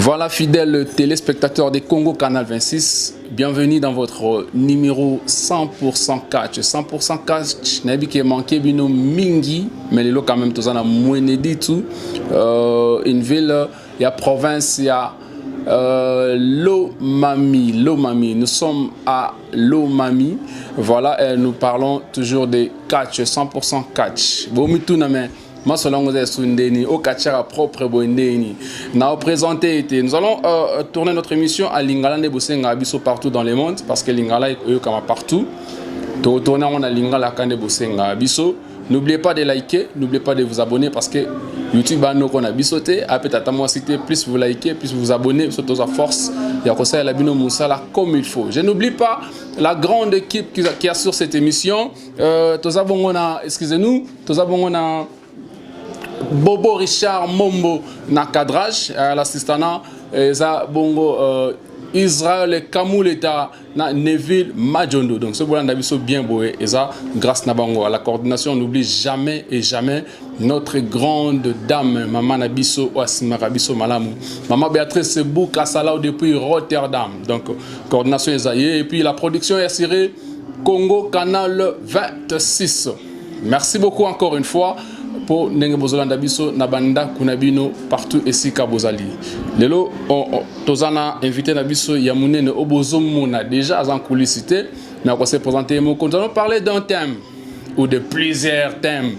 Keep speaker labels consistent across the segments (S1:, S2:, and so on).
S1: Voilà, fidèles téléspectateurs des Congo Canal 26, bienvenue dans votre numéro 100% catch. 100% catch, n'a pas manqué bino mingi, mais les quand même tous en a moins dit tout. Une ville, il y a province, il y a Lomami. Nous sommes à Lomami. Voilà, et nous parlons toujours des catch, 100% catch. Bon, nous allons tourner notre émission à Lingala Nebosenga Abiso partout dans le monde parce que Lingala est comme partout. Tourner on a Lingala Nebosenga Abiso. N'oubliez pas de liker, n'oubliez pas de vous abonner parce que YouTube a nous qu'on a bisoté. Après plus vous likez, plus vous abonnez, surtout à force. Il y a conseil la bino moussala comme il faut. Je n'oublie pas la grande équipe qui assure cette émission. Excusez-nous, Bobo Richard Mombo na cadrage à l'assistant bongo Israël Kamouleta na Neville Majondo. Donc ce voilà d'abiso bien boé et ça grâce na bango à la coordination. On n'oublie jamais et jamais notre grande dame maman Nabiso Oasima Rabiso Malamou, maman Béatrice Sebou Kassalao depuis Rotterdam. Donc coordination Esaïe et puis la production est assurée Congo Canal 26. Merci beaucoup encore une fois pour Nenge Bozolanda Biso Nabanda Kunabino partout ici Kabozali. Lelo Tozana invité Nabiso Yamune ne Obozomona déjà en coulisité, mais on s'est présenté. Nous allons parler d'un thème ou de plusieurs thèmes.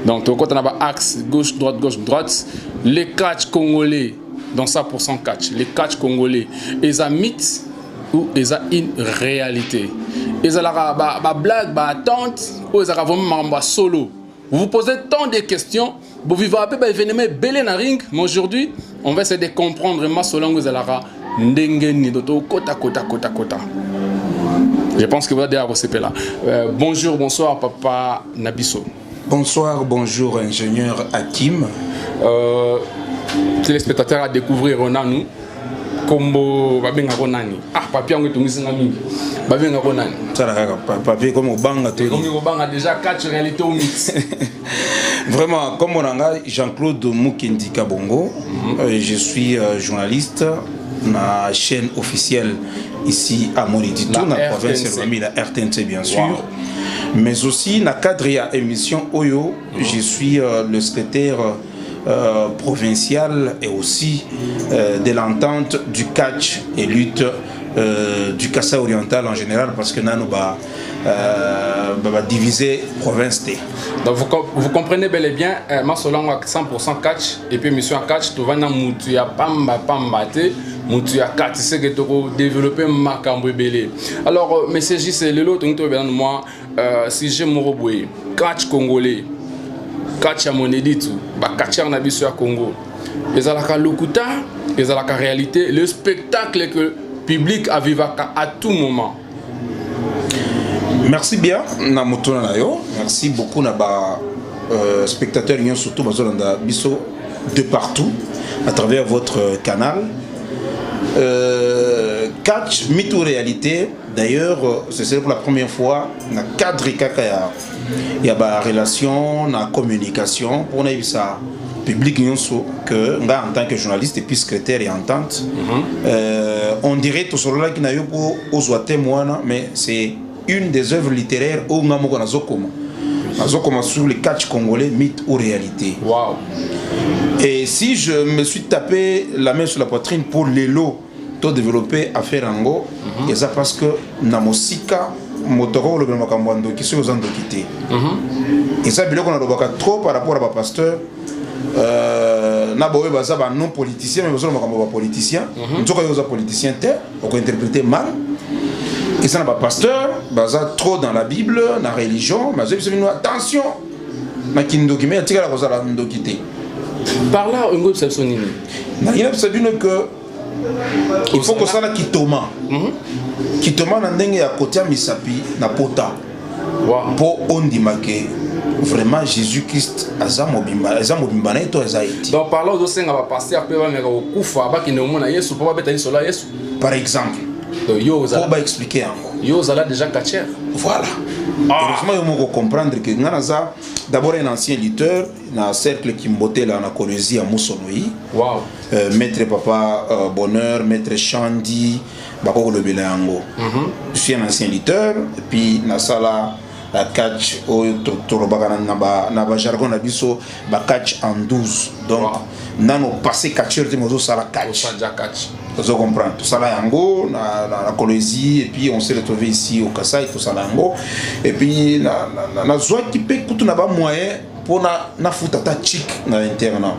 S1: Donc quand on a axe gauche droite, les catch congolais dans 100% catch, les catch congolais, ils ont mythe ou ils ont une réalité. Ils ont la blague, attente ou ils ont vraiment solo. Vous vous posez tant de questions, vous vivez un peu événement belé na ring, mais aujourd'hui, on va essayer de comprendre ma solango zalara ndengeni doto kota. Je pense que vous allez déjà là. Bonjour, bonsoir papa Nabiso.
S2: Bonsoir, bonjour ingénieur Hakim.
S1: Téléspectateurs à découvrir Ronanu. Combo babenga ronani papier ngo tungisinga mingi babenga ronani
S2: ça papier comme obanga to
S1: comme obanga déjà quatre réalité au mix.
S2: Vraiment comme on a Jean-Claude Mukendi Kabongo, je suis journaliste na chaîne officielle ici à Moridito na province de la RTNC bien sûr. Wow. Mais aussi na cadre ya émission Oyo, je suis le secrétaire provincial et aussi de l'entente du catch et lutte du Kassai oriental en général parce que nous avons divisé province T.
S1: Donc vous comprenez bel et bien, ma selon 100% catch et puis mission catch, tu vas dans Moutuya Pamba te, Moutuya catch, c'est que tu vas développer ma camboué. Alors, monsieur J, c'est le lot, moi, si j'ai mon roboué, catch congolais. Catch à mon édit, catch en abisso à Congo. Les alaka lokuta, les alaka réalité, le spectacle que le public a vécu à tout moment.
S2: Merci bien, Namotona Nayo. Merci beaucoup, Naba spectateurs, surtout Bazolanda Bisso de partout, à travers votre canal. Catch, mythe ou réalité. D'ailleurs, c'est pour la première fois, dans le cadre il y a une relation, une communication, pour nous ça public que en tant que journaliste et puis secrétaire et entente. On dirait tout cela qui n'a eu pour aux témoins, mais c'est une des œuvres littéraires où on a sur le catch congolais, mythe ou réalité.
S1: Wow.
S2: Et si je me suis tapé la main sur la poitrine pour les lots tout développé à faire en go, et ça parce que Namosika motoro le makambondo qui sont aux endokité. Et ça bilo qu'on a trop par rapport à pasteur na bowe baza ba non politicien mais besoin makambo ba politicien. Nzoka yoza politicien te, on peut interpréter mal. Et ça n'a pas pasteur, baza trop dans la Bible, dans la religion, mais attention. Na kindoki mais tika la cosa la ndokité.
S1: Par là on go sabsonini.
S2: Na ina sabino que il faut que ça la kitoma. Kitoma na ndenge ya kotia misapi na pota. pour ondimake vraiment Jésus-Christ azamobimba na eto ezaiti.
S1: Donc parlons de senga ba passer après ba meka okufa ba kine omona Yesu pour ba beta solo Yesu.
S2: Par exemple, pour ba expliquer encore.
S1: Yo zala déjà catcher.
S2: Voilà. Heureusement yo moko comprendre que nganaza d'abord un ancien lutteur na cercle qui mboté là na Colosie à Moussonoyi.
S1: Wow.
S2: Maître Papa Bonheur, Maître Chandi, bakoko le belango. Je suis un ancien lutteur et puis na sala la catch au torobaka na ba jargon na biso ba catch en 12. Donc nano passé catcheur de mozo sala catch. Vous comprenez tout ça là yango na Colosie et puis on s'est retrouvé ici au Kassai tout ça là yango et puis na zwa qui peut tout na ba moyen pour na futata chic na internat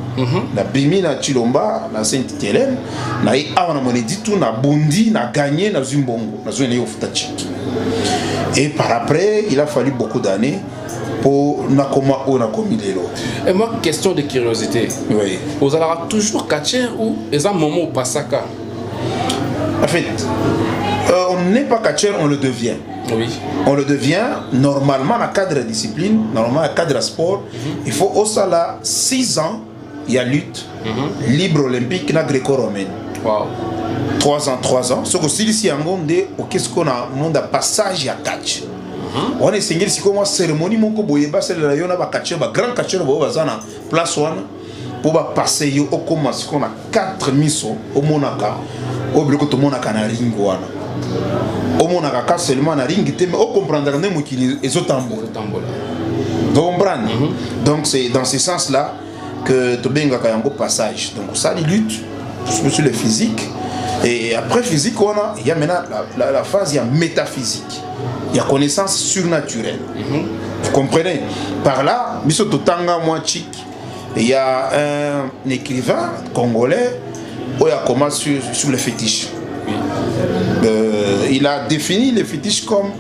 S2: na bimi na Chilomba na Sainte-Hélène na i awa na monedi tout na bondi na gagné na Zimbongo na zone yo futa chic. Et par après, il a fallu beaucoup d'années pour Nakoma ou Nakomilelo.
S1: Et moi, question de curiosité.
S2: Oui.
S1: Vous allez toujours catcher ou est-ce un moment où Pasaka?
S2: En fait, on n'est pas catcheur, on le devient.
S1: Oui.
S2: On le devient normalement dans le cadre de discipline, normalement dans le cadre de sport. Il faut au sala 6 ans, il y a lutte, libre olympique, na gréco-romaine.
S1: Wow.
S2: 3 ans. Ce que si ici en Gonde, qu'est-ce qu'on a monde à passage à catch. On est single si comme cérémonie mon ko boyeba c'est la yona ba catcher ba grand catcher ba bazana place one pour ba passer yo au commence qu'on a 4 miso au monaka au bloc tout monaka na ring wana. Au monaka ka seulement na ring te mais au comprendre ne mo ki les autres tambour. Donc c'est dans ce sens là que to benga ka yango passage. Donc ça les lutte sur le physique. Et après physique, il y a maintenant la phase, il y a métaphysique. Il y a connaissance surnaturelle. Vous comprenez? Par là, il y a un écrivain congolais qui a commencé sur le fétiche. Il a défini le fétiche comme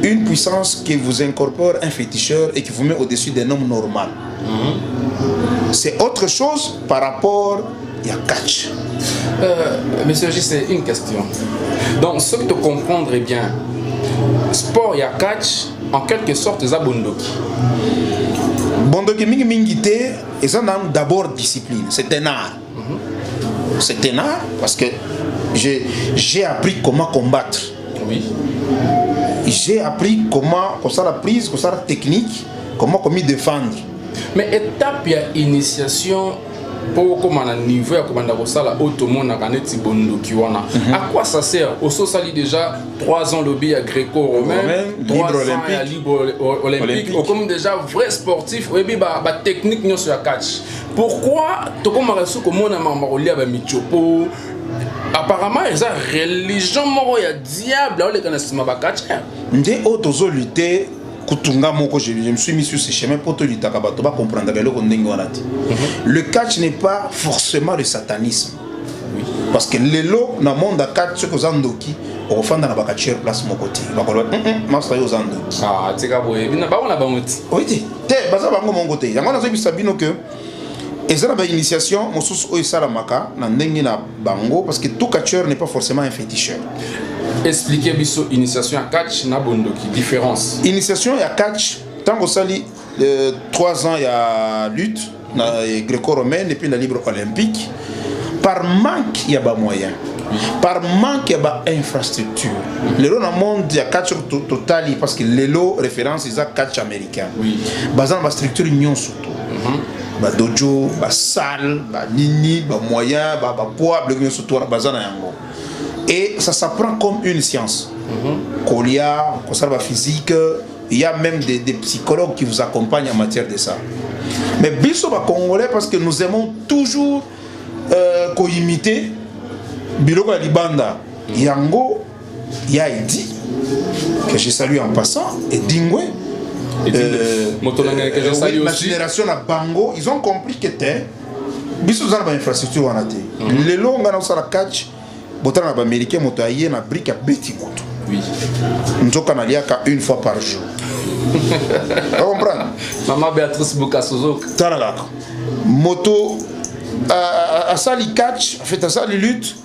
S2: une puissance qui vous incorpore un féticheur et qui vous met au-dessus d'un homme normal. C'est autre chose par rapport à catch.
S1: Monsieur J, c'est une question. Donc, ce que tu comprends bien, sport et catch, en quelque sorte, c'est Bondoki.
S2: Bondoki mingite, c'est d'abord discipline. C'est un art. C'est un art parce que j'ai appris comment combattre.
S1: Oui.
S2: J'ai appris comment ça la prise, comment ça la technique, comment défendre.
S1: Mais étape, il y a initiation. Pour comment un niveau à comment la automone à Caneti Bondoki wana. À quoi ça sert? Au sali déjà 3 ans lobby à gréco-romain, 3 ans à libre olympique, ou comme déjà vrai sportif, et puis bah technique non sur la catch. Pourquoi tout comme reçu comme on a marolé avec Michopo? Apparemment, ils ont religion moro ya diable, on les connaît pas ba catch.
S2: Ndé auto lutter. Je me suis mis sur ce chemin pour te lutter comprendre le catch n'est pas forcément le satanisme. Oui. Parce que les lots dans le monde de catch, ce que vous avez dit, on va faire dans la catcheur place mon côté.
S1: Ah, c'est ça. Oui,
S2: mon côté. Et ça, c'est l'initiation, parce que tout catcheur n'est pas forcément un féticheur.
S1: Expliquez biso initiation à catch na bondoki différence.
S2: Initiation à catch tant que ça 3 ans il y a lutte gréco-romaine et puis la libre olympique. Par manque il y a pas moyen. Par manque il y a pas infrastructure. Le monde il y a catch total parce que les lots référence ils a catch américain. Oui. Basant la structure union surtout. Ba dojo, ba salle, ba nini, ba moyen, ba poids, bloqué surtout basant yango. Et ça s'apprend comme une science. Colia, conserve physique, il y a même des psychologues qui vous accompagnent en matière de ça. Mais biso ba congolais parce que nous aimons toujours co-imiter Biloko Libanda. Yango, Yaidi, que je salue en passant, et Dingwe. La génération à Bango, ils ont compris que t'es biso dans l'infrastructure on a été. Les longs on a la catch. Botan na américain moto aye na brique à beti moto. Oui. Nzoka na liaka une fois par jour. Tu comprends?
S1: Maman Béatrice Bukasozo.
S2: Tarala. Moto à ça li catch, en fait à ça li lutte,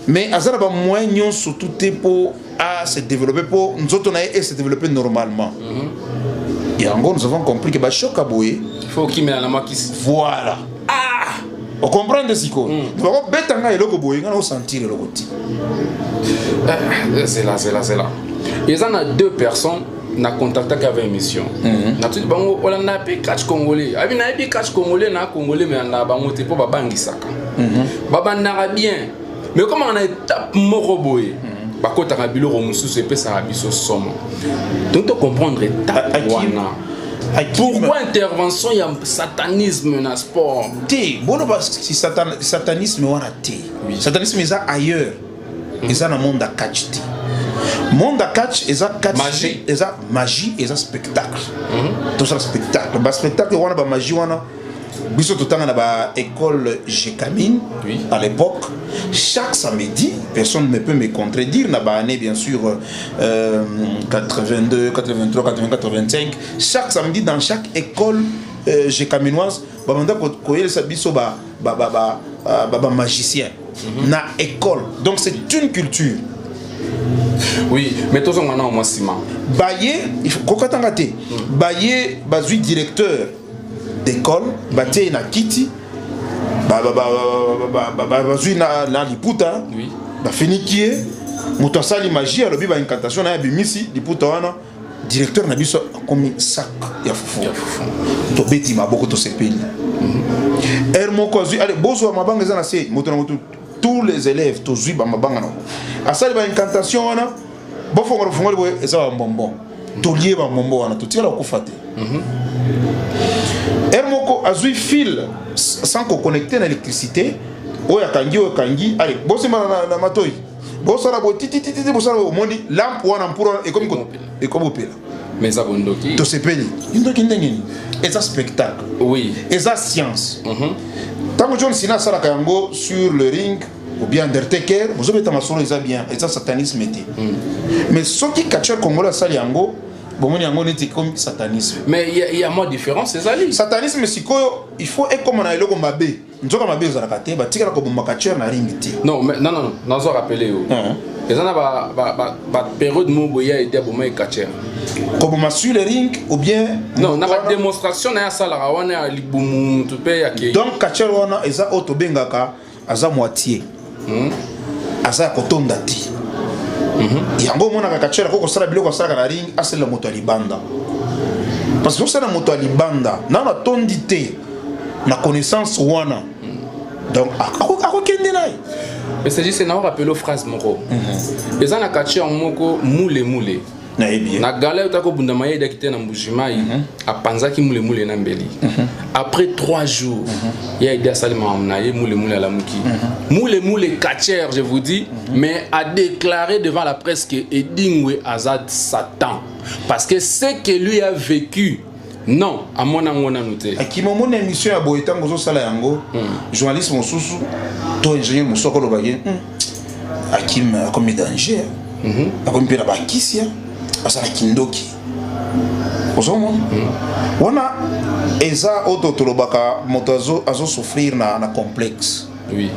S2: mais à ça ba moyen surtout pour à se développer pour nous autres et se développer normalement. Et en gros, nous avons compris que choc à bouer.
S1: Il faut qu'il mette la main qui.
S2: Voilà. Ah! On comprend de ce qu'on. Nous avons bêtanga et logo bouer, on sentir le logo.
S1: C'est là. Il y en a 2 personnes na contacté avec une mission. Na tout bango on a pas catch congolais. Abi na pas catch congolais na congolais mais na bango te po babangi saka. Baba na bien. Mais comment on a étape moko boye. Ba kota ka biloko mususu pe ça biso somo. Donc tu comprendre étape wana. Pourquoi intervention il y a satanisme dans le sport?
S2: Bon si satanisme wana té. Satanisme est ailleurs. Et ça dans le monde à catch. Monde à catch, et ça magie, et ça spectacle. Tout ça spectacle. Bah spectacle, on a ba magie, on a. Biso tout le temps on a ba école Gécamine. À l'époque, chaque samedi, personne ne peut me contredire. On a ba année bien sûr 82, 83, 84, 85. Chaque samedi dans chaque école Gécaminoise, ba manda ko yel sa biso ba magicien. Na école. Donc c'est une culture.
S1: Oui, mais tous on a au moins ciment.
S2: Baye, il faut qu'on t'engage. Baye, bazui directeur d'école, baté na kiti, bazui na liputa, ba finikié, mutosali magie, alobi ba incantation na bimisi liputa wana, directeur na biso comme sac ya fufu. To beti maboko to sepeli. Hermoko zui, allez, bozo mabanga za na se, mutona mutu. Tous les élèves, tous les bambanga no. Asa li ba incantation wana, bo fongo boye eza ba mbombo. To lié ba mbombo wana, to tira ko fate. Hermoko azui fil sans ko connecter na électricité, oya kangi, allez, bo se na matoi. Bo sala bo titi bo sala bo moni lampe wana mpura et comme opéra.
S1: Mais ça bondoki.
S2: To sepeli. Ndoki ndengeni. Et ça spectacle.
S1: Oui.
S2: Et ça science. Tant que John Cena sala kango sur le ring ou bien Undertaker, vous avez tamassolo ils bien et ça satanisme était. Mais ceux qui catchent congolais sali yango, bon yango n'était comme satanisme.
S1: Mais il y a moins de différence c'est ça.
S2: Satanisme c'est quoi? Il faut être comme on a eloko mabe. Nzoka mabe za rakate, ba tika ko bomba catcher na ring ti.
S1: Non, mais non, nazo rappeler yo. Les gens ba période mo boya était bomba catcher.
S2: Comme on sur le ring ou bien
S1: non, na ba démonstration na ça la wana libumu to pe yake.
S2: Donc catcher wana eza auto bengaka aza moitié. Asa kotonda ti. Yango mona ka catcher ko sala biloko sala na ring asela moto libanda. Parce que c'est la moto libanda, na na tondité na connaissance wana. Donc ako kende nai.
S1: Mais c'est juste na rappelé aux phrases moko. Les ana catcher moko moule. Na galère utako bunda maye dakite na mbujimai apanzaki moule na mbeli. Après 3 jours, il y a idée salima amnaye moule à la muki. Moule catcher je vous dis, mais a déclaré devant la presse que Edingwe Azad Satan parce que ce que lui a vécu non, à mon noté.
S2: À qui mon émission à Boetan Gozo Salayango, journaliste Mosusu, toi ingénieur Moussoko Lobagé, à qui m'a commis danger, à commis la bakisia, à sa kindoki. Ozomo, on a Eza Ototolobaka, Motazo, Azo souffrir na complexe.
S1: Oui.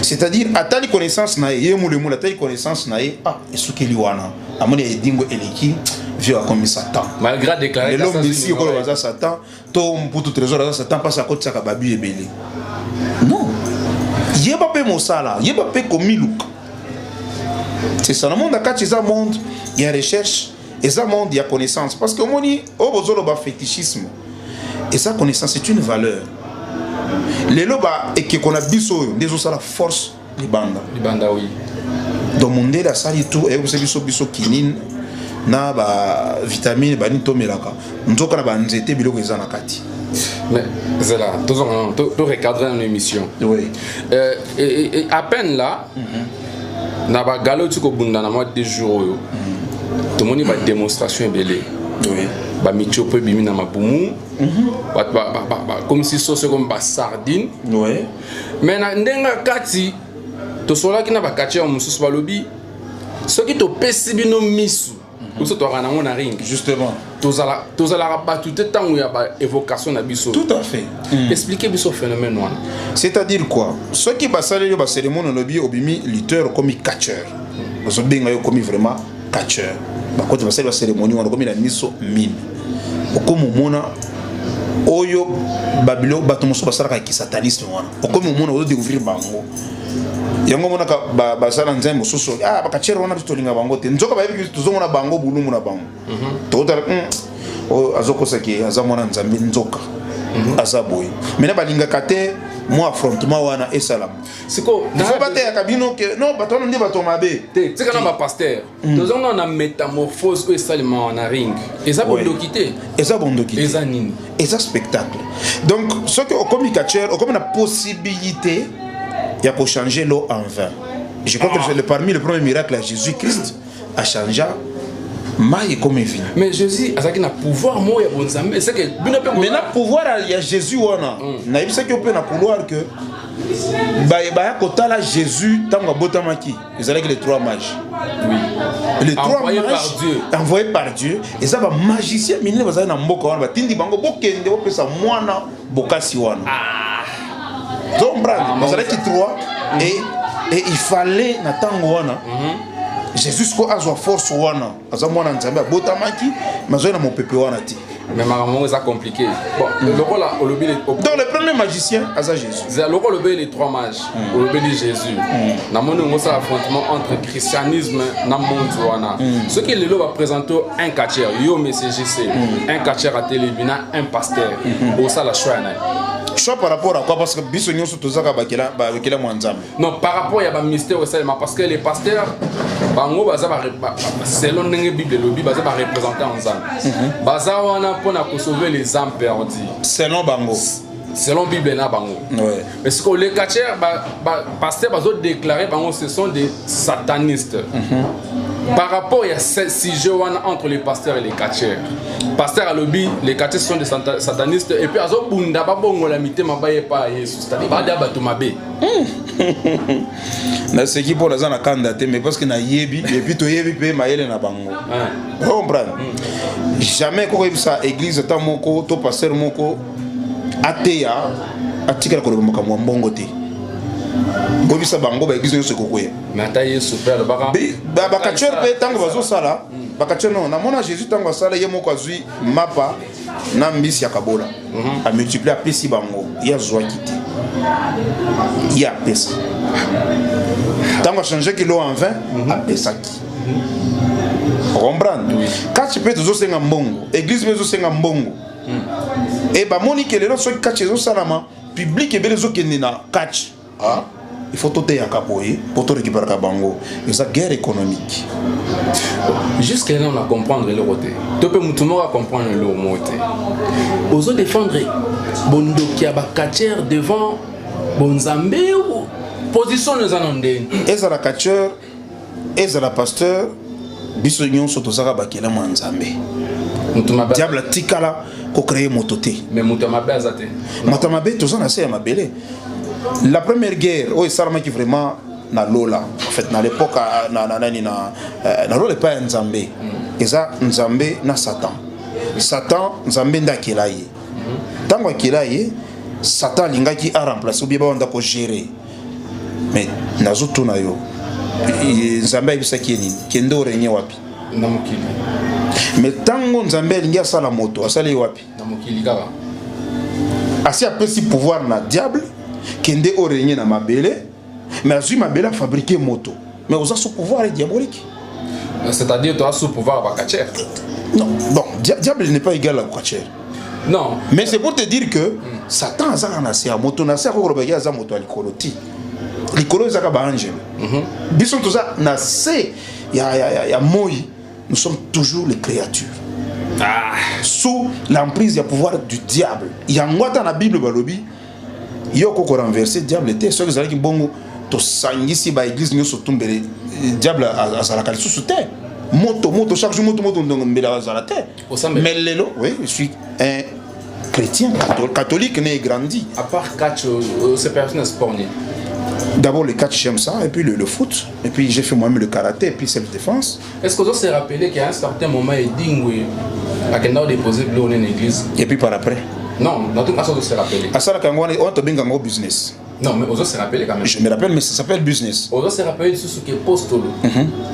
S2: C'est-à-dire, à telle connaissance, na yemoulemou, à telle connaissance, na ah, et ce qu'il y a, à mon edingo eleki. Comme Satan.
S1: Malgré déclarer
S2: l'homme ici au Colombie Satan, ton pour tout trésor Satan passe à côté de sa babu et belé. Non. Y'a pas pe mosala, y'a pas pe comme look. C'est ça le monde à quatre ça monde, il y a recherche et ça monde il y a connaissance parce que on dit au besoin le fétichisme. Et ça connaissance c'est une valeur. Les loba et que qu'on a biso des os à la force les bandes.
S1: Les bandes oui.
S2: Dans mon monde la salle tout et vous savez biso kinine na ba vitamine ba nito melaka nzoka na ba nzete biloko eza na kati
S1: mais c'est là tout recadrer une émission
S2: oui
S1: et à peine là na ba galo tiko bunda na mois de jours yo tout monde ba démonstration belé
S2: oui
S1: ba micho pe bimi na mabumu ba comme si sauce comme ba sardine
S2: oui
S1: mais na ndenga kati to sola ki na ba kati ya mususu ba lobi soki to pesi bino misu
S2: justement
S1: tout à fait expliquez ce phénomène
S2: c'est-à-dire quoi ceux qui basent les cérémonies lobby obimi lutteur comme catcheur parce que bien comme vraiment catcheur bakote basali ba cérémonie wana comme la miso mine okomo mona oyo babilo bato mosusu basalaka ki sataniste wana okomo mona ozo découvrir bango yango mona ka basala nzembo mosusu bakachere wana tolinga bango te nzoka bayebi tozomona bango bulumu na bango tokotala azokosa ke aza mwana nzambe nzoka aza boye mena balingaka te mo affrontement wana esalam
S1: siko
S2: il faut battre ya kabino que non bato wana ndi bato mabe
S1: te tika na ba pasteur tozonga na métamorphose o esalima na ring eza bondokité eza nini
S2: eza spectacle donc ce que okomi catcheur okomi na possibilité il y a pour changer l'eau en vin. Je crois que parmi les premiers miracles à Jésus-Christ a changé maille comme vin.
S1: Mais Jésus a un pouvoir moi ya bonzambe c'est que
S2: mais na pouvoir il y a Jésus wana. Na yebisa que peut na pouvoir que ba kotala Jésus tango botamaki. Ils allaient que les trois mages.
S1: Oui.
S2: Les trois
S1: envoyés
S2: mages
S1: par Dieu.
S2: Envoyés par Dieu. Et ça va magicien minene bazali na mboka wana batindi bango bokende bopesa mwana bokasi wana. Donc, vous avez qui trois et il fallait n'attendre wana. Jésus ko azwa force wana. Azamwana nzambe botamaki, mazoina mon peuple wana ti.
S1: Mais maman c'est compliqué. Bon, le rôle au lobby
S2: donc le premier magicien aza Jésus.
S1: C'est le rôle les trois mages. Au lobby de Jésus. Na moni on ça affrontement entre christianisme na monde wana. Ce qui le va présenter un catcheur, yo MCJC, un catcheur à Télébina, un pasteur. Au ça la choix na.
S2: Choix par rapport à quoi parce que biso nyonso tozaka bakela mwanzambe.
S1: Non, par rapport à un mystère au seulement parce que les pasteurs bango baza selon la Bible le Bible baza représenter ensemble. Baza wana pour sauver les âmes perdues.
S2: Selon bango.
S1: Selon Bible na bango.
S2: Ouais.
S1: Parce que les catcheurs pasteurs bazo déclarer bango ce sont des satanistes. Par rapport à ce sujet entre les pasteurs et les catcheurs. Pasteurs à lobby, les catcheurs sont des satanistes et puis azo bunda ba bongo la mité mabaye pa Yesu. C'est-à-dire ba da bato mabe.
S2: Na ce qui pour la zana candidaté mais parce que na yebi et puis to yebi pe maele na bango. Vous comprenez? Jamais ko ça église ta moko to pasteur moko ateya atika ko bomoka mo mbongo te. Bobisa bango ba église nyonso kokoya.
S1: Mais ataye super le baka.
S2: Ba catcheur pe tango bazo sala. Ba catcheur non na mona Jésus tango sala ye moko azui mapa na mbisi ya kabola. A multiplier apesi bango ya zwa kiti. Ya pesa. Tango changer kilo en vin a pesa ki. Comprendre? Quand tu peux toujours senga mbongo, église peut toujours senga mbongo. Et ba moni que les autres sont catch zo salama, public et bele zo kenina catch. Ah, il faut tout ya kapoye pour tout récupérer kabango. Et ça guerre économique.
S1: Jusqu'à là on a comprendre le côté. Tu peux mutumo à comprendre le côté. Ozo défendre bondo qui a ba catcher devant bonzambe ou position nous en ondé.
S2: Et ça la catcheur, et ça la pasteur biso nyonso tozaka bakela mwanzambe. Diable tikala ko créer mototé.
S1: Mais mutamabe azate.
S2: Mutamabe tozana se ya mabele. La première guerre, oh Salama qui vraiment na lola. En fait, na l'époque na lola pas Nzambe. Et ça Nzambe na Satan. Satan Nzambe ndakela ye. Tango akela ye, Satan lingaki a remplacer ou bien ba ndako gérer. Mais nazoto na yo. Nzambe ibisa kieni, kendo renye wapi?
S1: Na mokili.
S2: Mais tango Nzambe lingi asala moto, asali wapi?
S1: Na mokili kaka.
S2: Asi apesi pouvoir na diable. Kende orenye na mabele mais azui mabele a fabriquer moto mais aux sous pouvoir est diabolique
S1: c'est-à-dire tu as sous pouvoir à catcher
S2: non bon diable n'est pas égal à catcher
S1: non
S2: mais c'est pour te dire que Satan a ça na sia moto na sia ko robega za moto alikoloti likolo za ka ba angel bison tout ça na c'est ya moi nous sommes toujours les créatures sous l'emprise du pouvoir du diable il y a ngwata na Bible balobi yo ko renverser diable était ceux qui allaient bongo to sangisi ba église nyo sotumbele diable azala kali sous terre moto chaque jour moto ndongembela azala terre mais lelo oui je suis un chrétien catholique né et grandi
S1: à part catch ces personnes sport
S2: d'abord le catch j'aime ça et puis le foot et puis j'ai fait moi-même le karaté et puis self défense.
S1: Est-ce que vous s'est rappelé qu'à un certain moment il dit à qu'elle a déposé l'eau dans l'église
S2: et puis par après
S1: non, dans tout cas, ça se rappelle.
S2: À ça, on a bien un business.
S1: Non, mais Ozo se rappelle quand même.
S2: Je me rappelle, mais ça s'appelle business.
S1: Ozo se rappelle ce qui est postolo.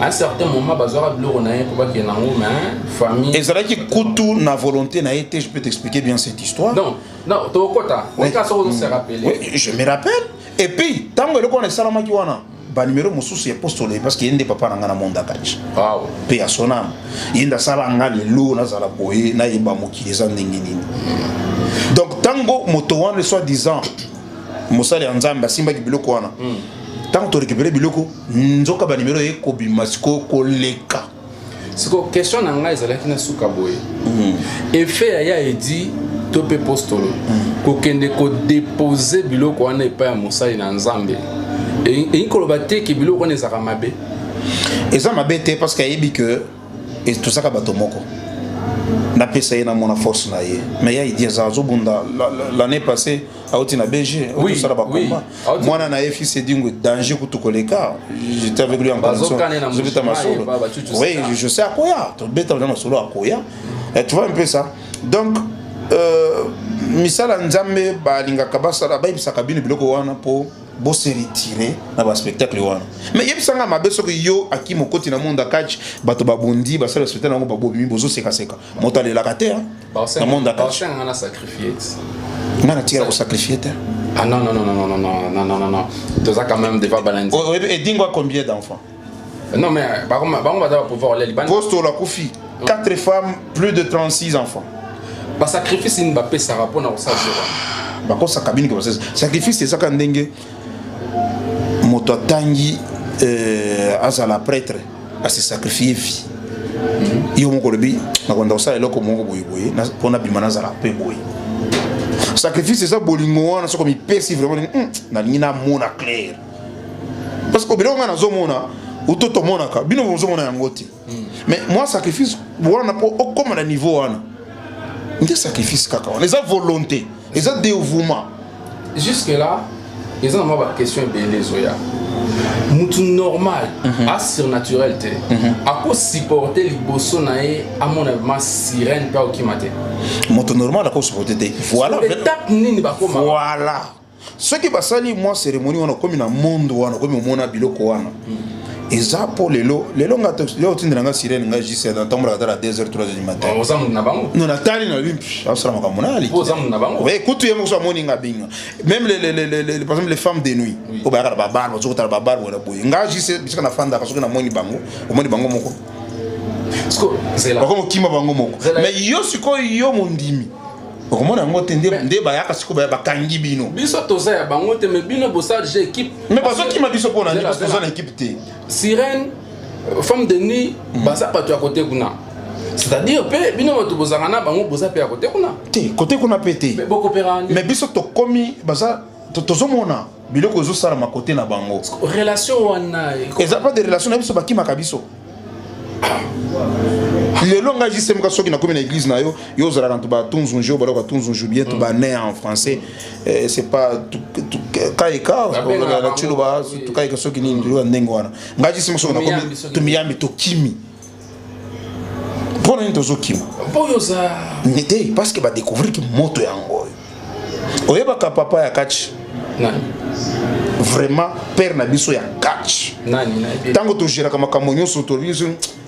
S1: À un certain moment, Bazora Bloro n'a pas qu'il y ait une famille.
S2: Et ça qui coûte na volonté n'a été, je peux t'expliquer bien cette histoire.
S1: Non, non, tu as quoi? Oui, se rappelle.
S2: Oui, je me rappelle. Et puis, tant que le qu'on est salama qui wana, ba numéro mususu est postolé parce qu'il y a des papas dans le monde à catch.
S1: Wow.
S2: Paix à son âme. Il y a des salama les loups, na zala boye, na yeba moki les andengini. Donc, tango motowan le soi-disant. Mosali anzamba simba ki biloko wana tant to récupérer biloko nzoka ba numéro e ko bimasiko ko leka
S1: siko question na ngai ezalaki na suka boye effet ya edi to pe postolo ko kende ko déposer biloko wana epa ya mosali na nzambe et ikoloba te ki biloko wana ezaka mabe
S2: eza mabe te parce que yebi que et tout ça ka bato moko na pesa na mona force na ye mais ya idi za zo bunda l'année passée a oti na BG
S1: oui,
S2: ça ba combat moi na fils dingo danger ku tukoleka j'étais avec lui en connexion je vais ma solo oui je sais à quoi to beta na solo à quoi et tu vois un peu ça donc misala nzambe ba linga kabasa ba ibisa kabine biloko wana po bo se retirer na ba spectacle wana mais yebisanga mabeso ko yo akimo koti na monde catch bato babundi ba sala spectacle ngo babobimi bozo seka seka moto ale la kate na monde catch
S1: on a sacrifié
S2: on a tiré au sacrifié
S1: ah non non non non non non non non non tu as quand même des balancer
S2: et dingo combien d'enfants
S1: non mais on va pouvoir aller Liban
S2: poste la Koufi 4 femmes plus de 36 enfants
S1: ba sacrifice Mbappé ça rapport na ça
S2: ba ko sa cabine que sacrifice c'est ça quand ndenge moto tangi azala prêtre à se sacrifier vie yo moko lebi na konda ça eloko moko boye na pona bimana zala pe boye sacrifice c'est ça bolingo wana soko mi pesi vraiment na nina mona clair parce que bilonga na zo mona utoto mona ka bino zo mona yangoti mais moi sacrifice wana po comme na niveau wana ndé sacrifice kaka les volonté les dévouement
S1: jusque là ils ont ma question belé zoya mutu normal a surnaturel te a ko supporter liboso na e à mon avis sirène pa okimate
S2: mutu normal a ko supporter te voilà
S1: étape nini ba koma
S2: voilà ce qui va sali moi cérémonie wana comme na monde wana comme mona biloko wana eza pour lelo ngata lelo tindira nga sirène nga jise dans tombe à 2h 3h du matin
S1: on zamu na bango
S2: non natali na limpi asala makamona ali
S1: on zamu na bango
S2: ouais écoute yemo so moni nga binga même les par exemple les femmes de nuit au ba babar bazo kotala babar wala boye nga jise bisika na fanda kasoki na moni bango moko
S1: sko zela
S2: ko kima bango moko mais yo siko yo mondimi okomona ngo tende nde ba yaka siko ba kangi bino
S1: biso toza ya bango te mais bino bossa j'ai équipe
S2: mais parce que ma biso pona ni parce que toza na équipe te
S1: sirène femme de nuit basa pas tu à côté kuna c'est-à-dire pe bino to bozanga na bango boza pe à côté kuna
S2: te côté kuna pété
S1: mais beaucoup perani
S2: mais biso to komi basa tozomona biloko zo sala ma côté na bango
S1: relation wana
S2: eza pas de relation na biso bakima kabiso le long a juste me soki na comme l'église na yo yo zala quand ba tunzunjo ba ko tunzunjo bien to ba né en français c'est pas tout kaika la chulo ba tout kaika soki ni ndilo ndengo wana nga juste me soki na comme to miyambi to kimi pona into zo kimi
S1: boyo za
S2: nete parce que ba découvrir que moto yango oyeba ka papa ya catch
S1: nani
S2: vraiment père na biso ya catch
S1: nani
S2: tango to gera kama kamonyo so to biso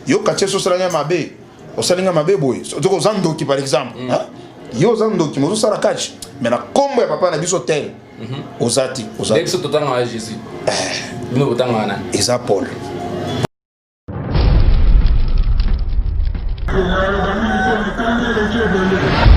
S2: yo catch so sala mabe o salinga mabe boy so zando ki par exemple yo zando ki mo sala catch mais na kombo ya papa na biso tel ozati
S1: dès que so totanga à Jésus bino botanga na
S2: eza Paul
S3: Thank you.